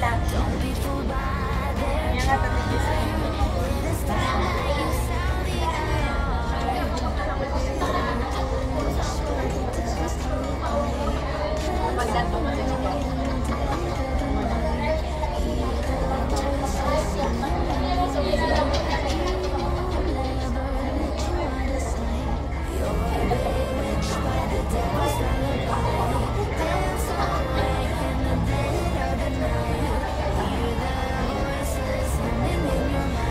lang. Yan nga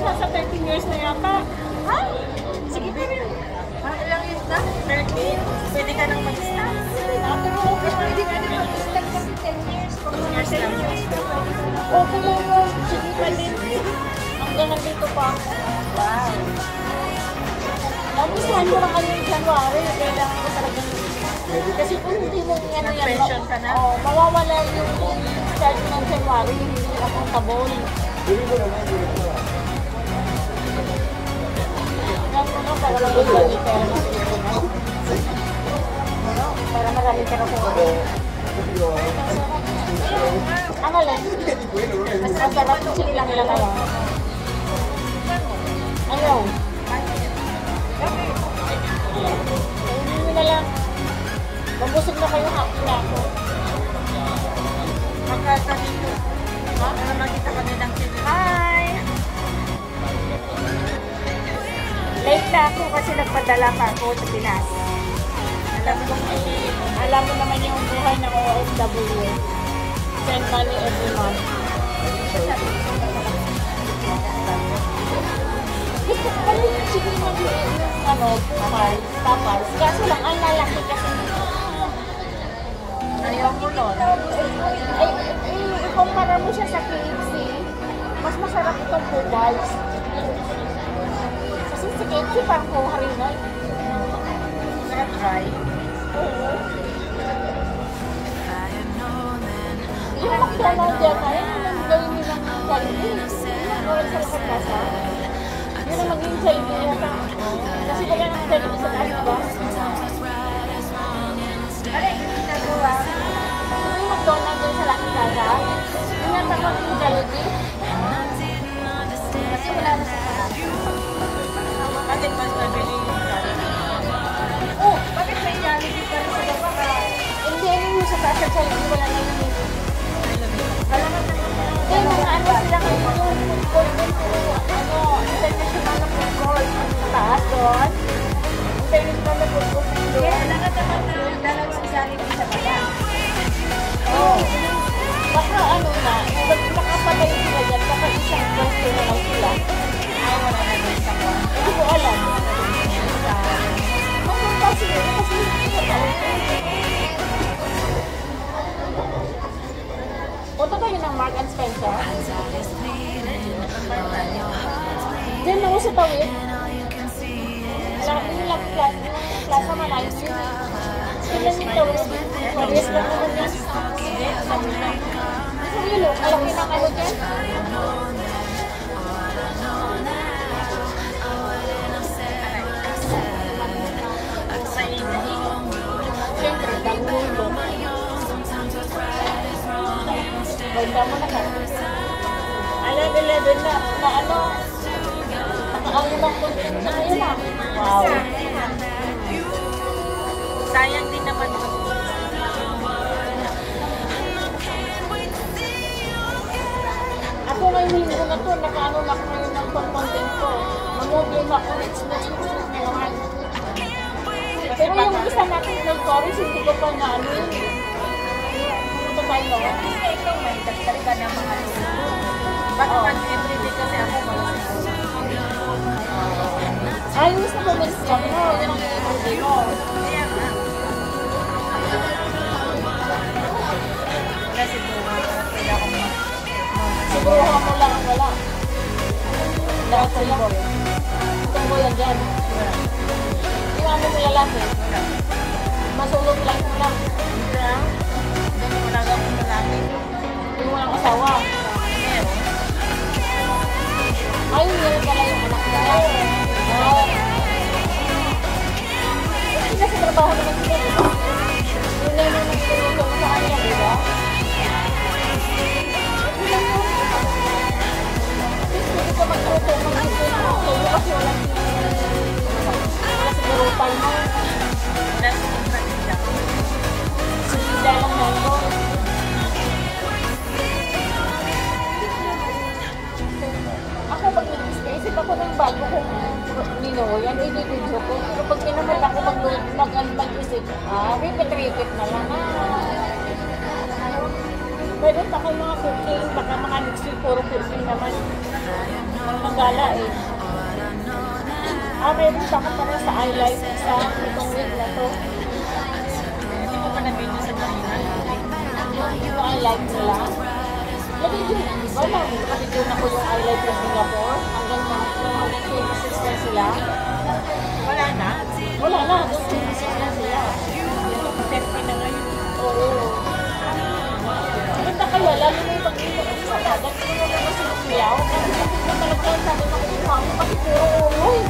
Nasa 13 years na yata. Ha? Sige pa rin. Ilang years na? 13. Pwede ka nang mag-start. Pero okay, pwede ka nang mag-start kasi 10 years. 10 years lang. Okay lang yun. Sige pa din. Hanggang nandito pa. Wow. Nagustuhan ko lang ngayong January. Kailangan ko talagang kasi kung hindi mo yan nag-pension ka na? mawawala yung start ng January. Hindi accountable. Para marami ka na para marami ka na kung ano lang mas masarap chill lang lang ayaw hindi na lang mabusog na kayo happy na ako magkakanito para makita kami ng TV. Hi! Late na ako kasi nagpadala pa ako sa Pinas. Alam mo naman yung buhay ng OFW. Send money every month. Gusto ko pala yung chicken mag-iin yung papas. Kaso lang, ang lalaki kasi. Ayaw mo nun. Ay, ikumpara mo siya sa KFC. Mas masarap itong Popeyes. Sa KFC parang kuha rin na. Sarap dry. Oo. Yung McDonald's dyan na, yun ang gawin nilang Chinese. Yun ang gawin sa Lakatasa. Yun ang maging Chinese yata. Kasi wala ng Chinese sa taas ba? Ano yung ginagawa? Yung McDonald's dyan sa Lakatasa, yun ang takot yung Jollibee. Kasi wala na sa taas. Bakit mas mabili yung Jollibee? Oh! Bakit may Jollibee pa rin sa baba ka? Hindi, yung sa taas sa Jollibee wala na yun. Alaman naman. Kaya mga ano sila kayo yung golden to international na food court. Sa taas doon. International na food court doon. Kaya alaman naman na dalawang Jollibee sa baba. Oo. Baka ano na, nakapatay sila dyan, baka isang pwesto na lang sila. Ay, wala na din sa kwan. Hindi ko alam. Mapunta sila kasi hindi ko alam. Punta tayo ng Mark and Spencer. Diyan ako sa tawid. Alam ko yung plaza Manayos yun. Ilan yung tawid? Paris lang naman yan. Ang ilo, malaki ng ano dyan? Siyempre, daming mundo. Ganda mo na ka. Alam, 11 na ano, nakaano ng content na yun ah. Wow. Sayang din naman. Ako ngayon linggo na to, nakaano na ako ngayon ng content ko. Mag-mobile ako, next na naman. Pero yung isa natin ng stories, hindi ko pa na ano yun. Pumunta tayo. Kasi ikaw may dagdag ka ng mga luto. Bakit pag everyday kasi ako malas. Ayos na comments ka mo, yun ang everyday mo. Kaya nga. Wala siguro. Wala akong Siguro mo lang ang wala. Lahat sila ko. Itong mo yan dyan. Yung ano mo lalaki. wala. masulog lang muna. Doon mo nagawin sa natin. Yung walang asawa. Ay, yun pala yung anak niya. Hindi kasi trabaho naman sila, di ba? Yun na yung nagtulong sa kanya, di ba? Hindi lang yun. Hindi ko magluto kasi wala siguro time mo. Sila lang nandun. Ako pag nag-isip ako ng bago kong nino, yan i-video ko. Pero pag pinamay ako mag-isip, repeat na lang. Meron pa kayo mga cooking, baka mga next week, puro cooking naman. Magala eh. Meron pa ka para sa highlight sa itong week na to. Hindi mo pa na-video sa kanina. Yung highlight nila. Nabidyo, wala, nakabidyo na ko yung highlight ng Singapore. Hanggang mga 26 na sila. Wala na? Wala na, hanggang 26 na sila. 30 na ngayon. Oo. Ganda kaya, lalo na yung pag-ito kasi sa dagat, kung naman na sinukuyaw, kasi kapit na talaga sabi makukuha mo kasi puro ulo eh.